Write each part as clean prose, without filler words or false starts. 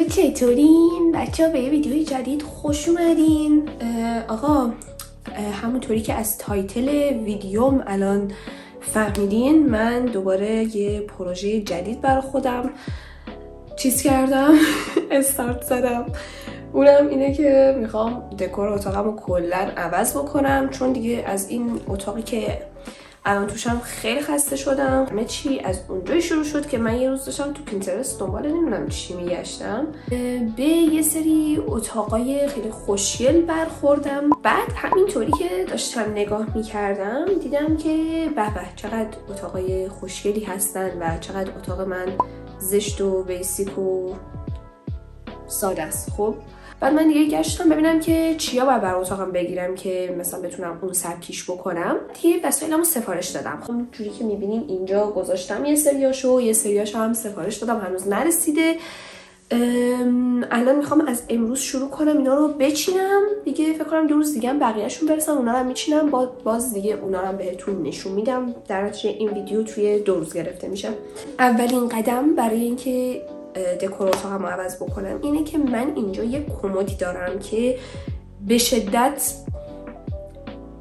چطورین؟ بچه ها به یه ویدیوی جدید خوش اومدین. آقا همونطوری که از تایتل ویدیوم الان فهمیدین، من دوباره یه پروژه جدید برای خودم چیز کردم استارت زدم. اونم اینه که میخوام دکور اتاقم رو کلن عوض بکنم، چون دیگه از این اتاقی که الان توشم خیلی خسته شدم. همه چی از اونجایی شروع شد که من یه روز داشتم تو پینترست دنبال نمیدونم چی میگشتم، به یه سری اتاقای خیلی خوشگل برخوردم. بعد همینطوری که داشتم نگاه میکردم دیدم که به چقدر اتاقای خوشگلی هستن و چقدر اتاق من زشت و بیسیک و ساده است. خب بعد من دیگه گشتم ببینم که چیا باید برای اتاقم بگیرم که مثلا بتونم اون سبکیش بکنم. دیگه وسایلمو سفارش دادم. خب جوری که میبینین اینجا گذاشتم یه سریاشو هم سفارش دادم، هنوز نرسیده. الان میخوام از امروز شروع کنم اینا رو بچینم. دیگه فکر کنم 2 روز دیگه هم بقیه‌شون برسن، اونا رو میچینم، باز دیگه اونا رو بهتون نشون میدم. در نتیجه این ویدیو توی 2 روز گرفته میشه. اولین قدم برای اینکه دکور اتاقم رو عوض بکنم اینه که من اینجا یه کمدی دارم که به شدت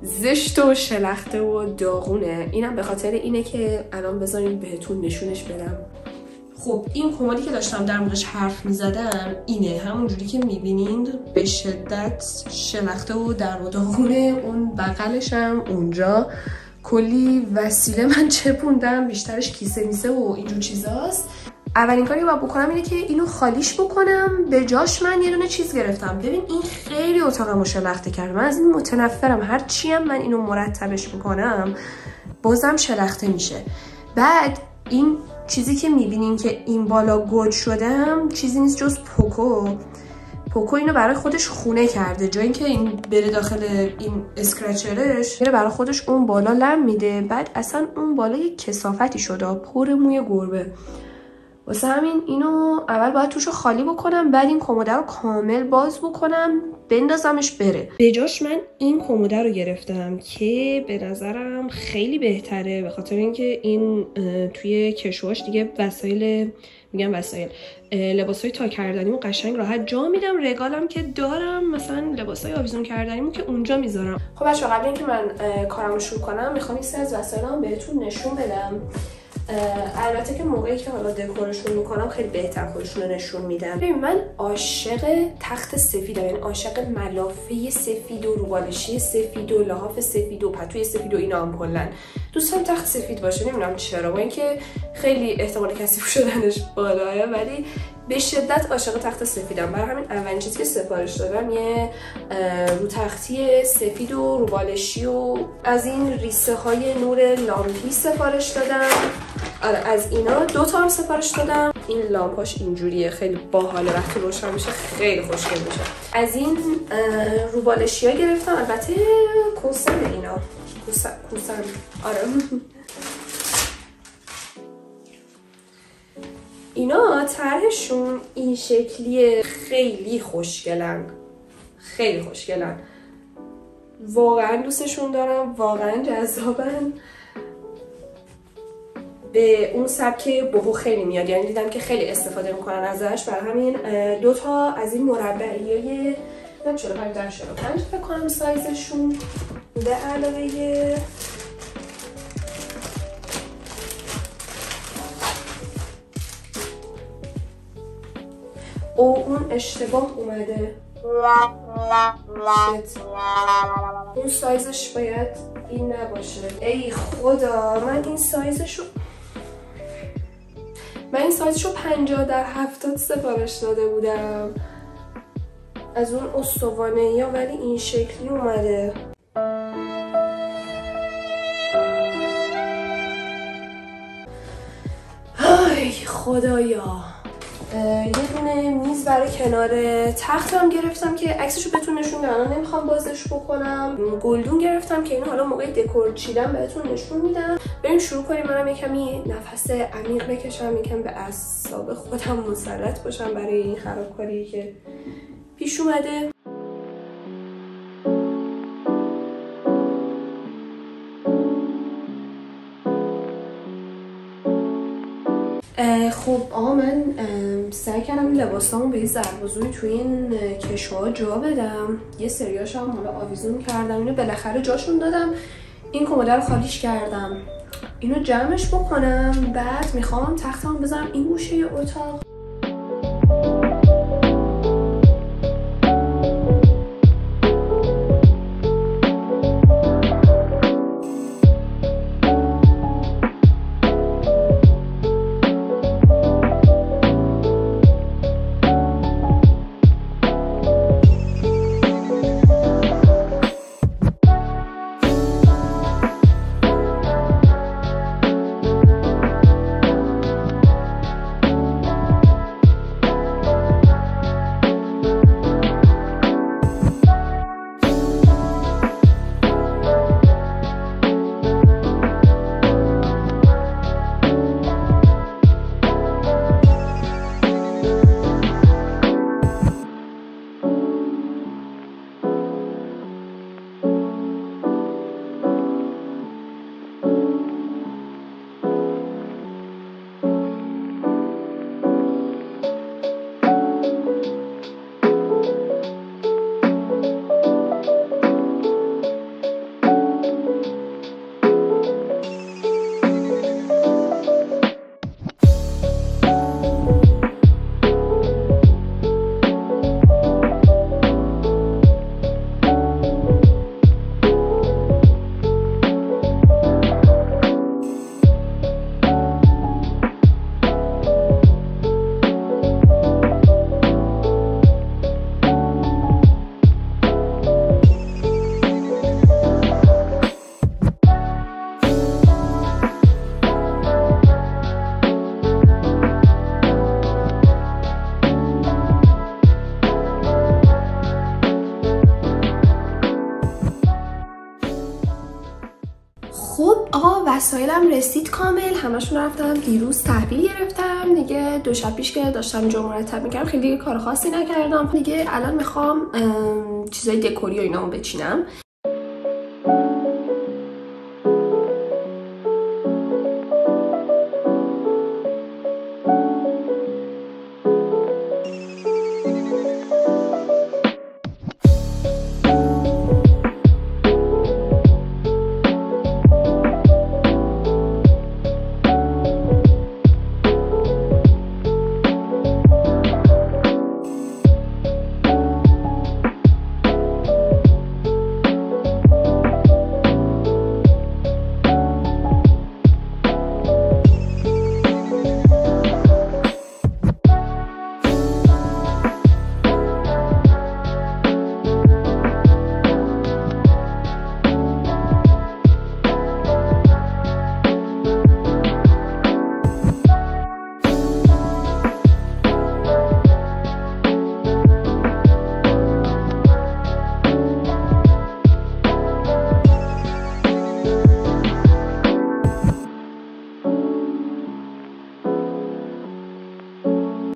زشت و شلخته و داغونه. اینم به خاطر اینه که الان بذارین بهتون نشونش بدم. خب این کمدی که داشتم در موردش حرف میزدم اینه، همونجوری که میبینین به شدت شلخته و در و داغونه. اون بغلش هم اونجا کلی وسیله من چپوندم، بیشترش کیسه میسه و اینجور چیزاست. اولین کاری که باید بکنم اینه که اینو خالیش بکنم. به جاش من یه دونه چیز گرفتم. ببین این خیلی اتاقمو شلخته کرد. من از این متنفرم. هر چی هم من اینو مرتبش میکنم بازم شلخته میشه. بعد این چیزی که میبینین که این بالا گود شدم چیزی نیست جز پوکو اینو برای خودش خونه کرده. جای اینکه این بره داخل این اسکرچرش میره برای خودش اون بالا لم میده. بعد اصلا اون بالا یه کثافتی شده، پر موی گربه. واسه همین اینو اول باید توشو خالی بکنم، بعد این کموده رو کامل باز بکنم بندازمش بره. به جاش من این کموده رو گرفتم که به نظرم خیلی بهتره، به خاطر اینکه این توی کشوهاش دیگه لباسای تا کردنیمو قشنگ راحت جا میدم. رگالم که دارم مثلا لباسای آویزون کردنیمو که اونجا میذارم. خب بچه‌ها قبل اینکه من کارمو شروع کنم میخوام یه سری از وسایلام بهتون نشون بدم. البته که موقعی که حالا دکورشون میکنم خیلی بهتر خودشون رو نشون میدم. ببین من عاشق تخت سفیدم، یعنی عاشق ملافه سفید و روبالشی سفید و لحاف سفید و پتوی سفید و اینا هم کلا دوست دارم تخت سفید باشه. نمیدونم چرا، با اینکه خیلی احتمال کثیف شدنش بالاه، ولی به شدت عاشق تخت سفیدم. برای همین اولین چیزی که سفارش دادم یه رو تختی سفید و روبالشی و از این ریسه های نور لامپی سفارش دادم. آره از اینا 2 تا سفارش دادم. این لامپاش اینجوریه، خیلی باحاله، وقتی روشن میشه خیلی خوشگل میشه. از این روبالشی ها گرفتم، البته کوسن اینا کوسن آره اینا طرحشون این شکلیه. خیلی خوشگلن، خیلی خوشگلن، واقعا دوستشون دارم، واقعا جذابن. به اون سبک بوهو خیلی میاد، یعنی دیدم که خیلی استفاده میکنن ازش. برای همین 2 تا از این مربعیای 45 در 45 فکر کنم سایزشون، به علاوه اون اشتباه اومده، اون سایزش باید این نباشه. ای خدا، من این سایزشو 50 در 70 سفارش داده بودم از اون استوانه یا، ولی این شکلی اومده. ای خدایا. یه دونه میز برای کنار تختم گرفتم که عکسشو بهتون نشون بدم، نمیخوام بازش بکنم. گلدون گرفتم که اینو حالا موقع دکور چیدم بهتون نشون میدم. بریم شروع کنیم. منم یه کمی نفس عمیق بکشم، یکم به اعصاب خودم مسلط باشم برای این خرابکاری که پیش اومده. خب آقا من سعی کردم این لباسامو به ضرب و زوری توی این کشوها جا بدم. یه سریاش هم حالا آویزون کردم، اینو بالاخره جاشون دادم. این کموده رو خالیش کردم، اینو جمعش بکنم. بعد میخوام تختمو بذارم این گوشه اتاق. خب آقا وسایلم رسید کامل، همشون رفتم دیروز تحویل گرفتم دیگه. 2 شب پیش که داشتم جا مرتب میکردم خیلی دیگه کار خاصی نکردم دیگه. الان میخوام چیزای دکوری و اینامو بچینم.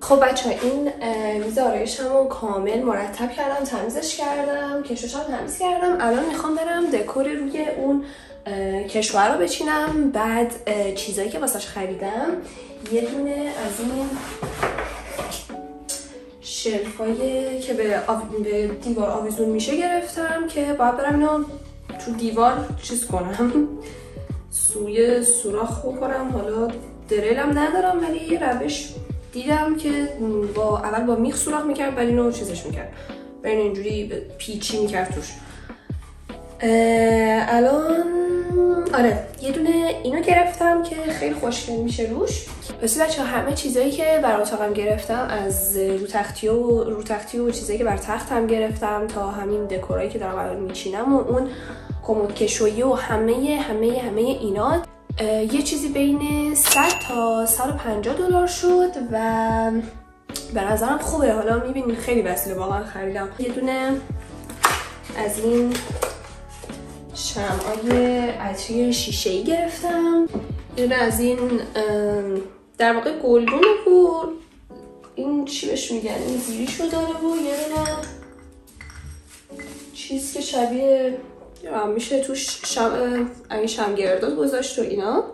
خب بچه این میز آرایشمو کامل مرتب کردم، تمیزش کردم، کشوشم تمیز کردم. الان میخوام برم دکور روی اون کشوه رو بچینم. بعد چیزایی که واسش خریدم، یه دونه از این شلفایی که به دیوار آویزون میشه گرفتم که باید برم اینو تو دیوار چیز کنم، سوی سوراخ کنم. حالا دریلم ندارم ولی یه روش دیدم که اول با میخ سوراخ میکرد ولی اینو چیزش میکرد، ببین اینجوری پیچی میکرد توش. الان آره یه دونه اینو گرفتم که خیلی خوشگل میشه روش. بس بچه همه چیزایی که برای اتاقم گرفتم، از رو تختی و چیزایی که بر تختم گرفتم تا همین دکورایی که دارم الان میچینم و اون کمد کشویی و همه اینا، یه چیزی بین 100 تا 150 دلار شد و به نظرم خوبه. حالا میبینید خیلی وسیله واقعا خریدم. یه دونه از این شمعای عطری شیشه‌ای گرفتم، یه دونه از این در واقع گلدونه و این چی بهش میگن، این زیریشو داره و یه دونه چیز که شبیه میشه توش این شمگردات گذاشت و اینا.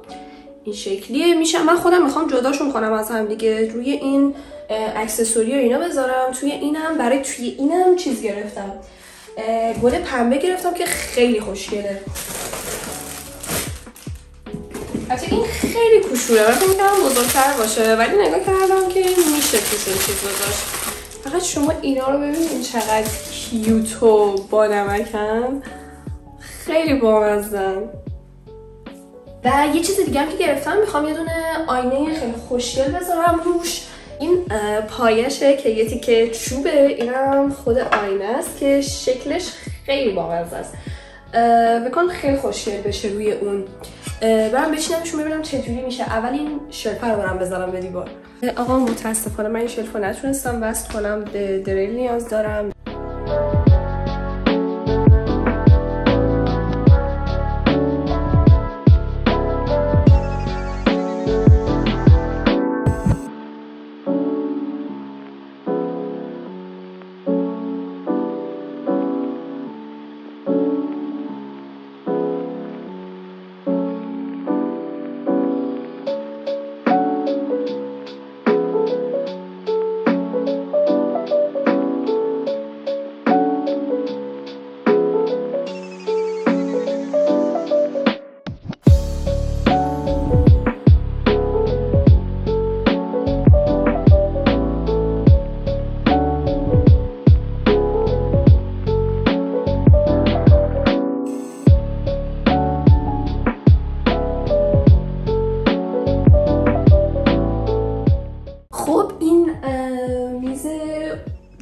این شکلیه میشه. من خودم میخوام جداشون کنم از هم دیگه. روی این اکسسوری و اینا بذارم. توی اینم چیز گرفتم، گل پنبه گرفتم که خیلی خوشگله. البته این خیلی کوچوله، من فکر می‌کردم بزرگتر باشه ولی نگاه کردم که میشه توش این چیز گذاشت. فقط شما اینا رو ببینید چقدر کیوت و با نمکن، خیلی بامزه‌ن. و یه چیز دیگه هم که گرفتم، میخوام یه دونه آینه خیلی خوشگل بذارم روش. این پایشه که یه تیکه چوبه، اینم خود آینه است که شکلش خیلی بامزه است. بکن خیلی خوشگل بشه روی اون. برم بشینمشون ببینم چجوری میشه. اول این شلفه رو برم بذارم به دیوار. آقا متاسفانه من این شلفه رو نتونستم وصل کنم، به دریل نیاز دارم.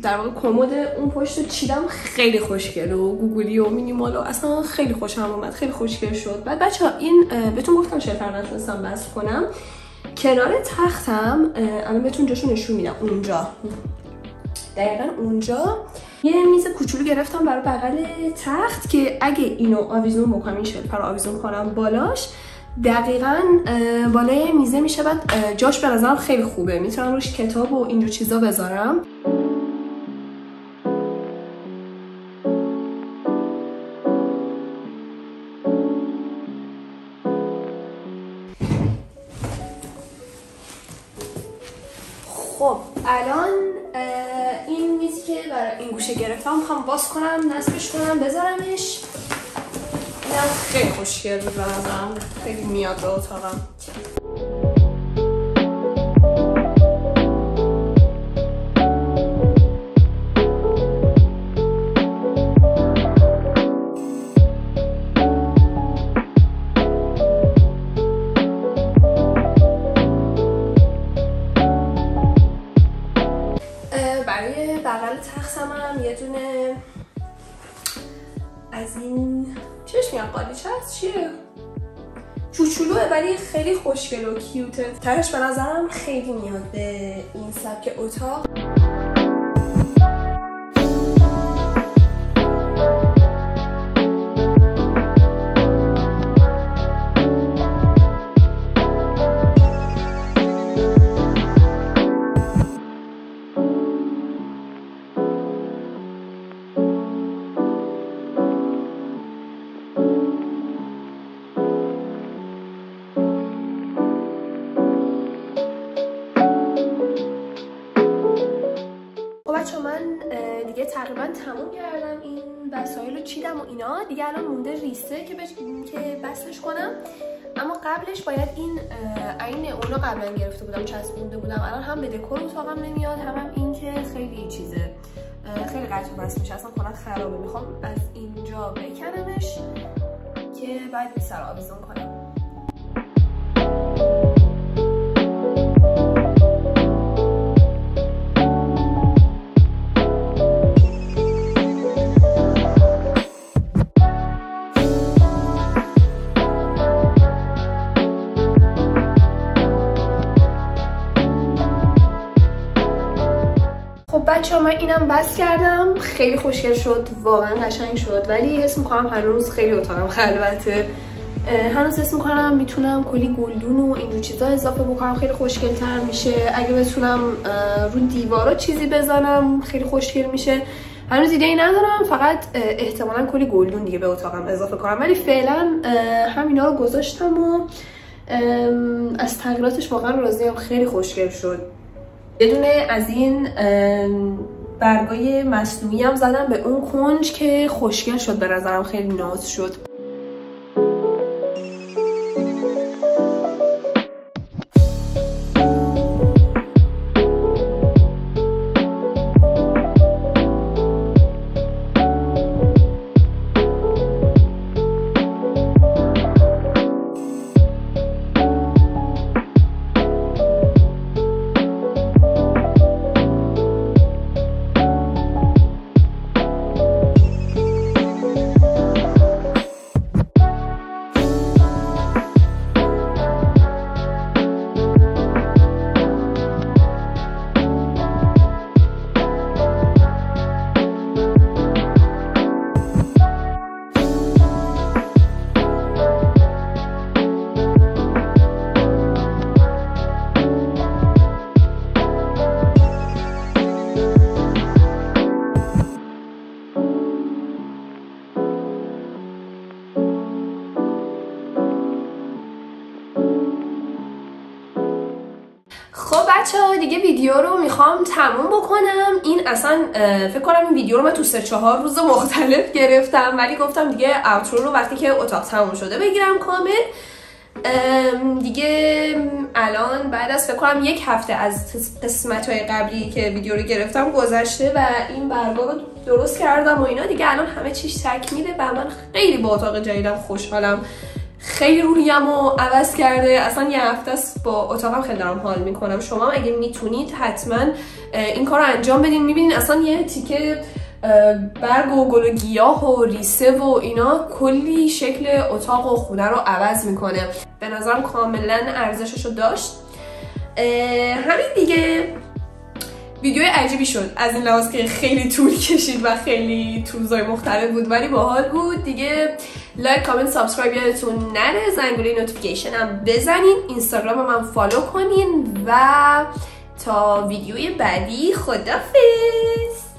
در واقع کمد اون پشت رو چیدم، خیلی خوشگله و گوگلی و مینیمال و اصلا خیلی خوشم اومد، خیلی خوشگل شد. بعد بچه‌ها این بهتون گفتم شلفر نتونستم وصل کنم. کنار تختم الان بهتون جاشو نشون میدم. اونجا دقیقاً اونجا یه میز کوچولو گرفتم برای بغل تخت که اگه اینو آویزون بکنم، این شلفر رو آویزون کنم بالاش، دقیقاً بالای میزه میشه. بعد جاش به نظرم خیلی خوبه، میتونم روش کتاب و اینجور چیزا بذارم. خب الان این میزی که برای این گوشه گرفتم میخوام باز کنم، نصبش کنم، بذارمش. اینم خیلی خوشگل بود به نظرم، خیلی میاد به اتاقم. برای بغل تختم هم یه دونه از این چیش میگم، قالیچه هست، چیه؟ چوچولوه ولی خیلی خوشگل و کیوته. ترش به نظرم خیلی میاد به این سبک اتاق. بچه‌ها من دیگه تقریبا تموم کردم، این وسایل رو چیدم و اینا. دیگه الان مونده ریسه که بسلش کنم. اما قبلش باید این عین اونا قبلا گرفته بودم چسبونده بودم، الان هم به دکور اتاقم نمیاد، هم این که خیلی چیزه، خیلی قطع و بس میشه، اصلا کلا خرابه. میخوام از اینجا بکنمش که بعد سر آویزون کنم. بچه‌ها من اینم بس کردم، خیلی خوشگل شد، واقعا قشنگ شد، ولی حس می‌کنم هنوز خیلی اتاقم خلوته. هنوز حس می‌کنم میتونم کلی گلدون و اینجور چیزا اضافه بکنم، خیلی خوشگل‌تر میشه. اگه بتونم رو دیوارا چیزی بزنم خیلی خوشگل میشه. هنوز ایده‌ای ندارم، فقط احتمالاً کلی گلدون دیگه به اتاقم اضافه کنم، ولی فعلا همینا رو گذاشتم و از تغییراتش واقعا راضیم، خیلی خوشگل شد. یه دونه از این برگای مصنوعی هم زدم به اون کنج که خوشگل شد، به نظرم خیلی ناز شد. خب بچه‌ها دیگه ویدیو رو میخوام تموم بکنم. این اصلا فکر کنم این ویدیو رو من تو 3-4 روز مختلف گرفتم، ولی گفتم دیگه اوترو رو وقتی که اتاق تموم شده بگیرم کامل. دیگه الان بعد از فکر کنم 1 هفته از قسمت‌های قبلی که ویدیو رو گرفتم گذشته و این برگا رو درست کردم و اینا، دیگه الان همه چیز تکمیله و من خیلی با اتاق جدیدم خوشحالم. خیلی روحیه‌مو عوض کرده، اصلا 1 هفته است با اتاقم خیلی دارم حال میکنم. شما اگه میتونید حتما این کار رو انجام بدین. میبینین اصلا یه تیکه برگ و گل و گیاه و ریسه و اینا کلی شکل اتاق و خونه رو عوض میکنه. به نظرم کاملا ارزشش رو داشت. همین دیگه. ویدیو عجیبی شد از این لحاظ که خیلی طول کشید و خیلی روزای مختلف بود، ولی باحال بود دیگه. لایک، کامنت، سابسکرایب یادتون نره، زنگوله نوتیفیکیشن هم بزنین، اینستاگرام هم فالو کنین و تا ویدیوی بعدی خدافظ.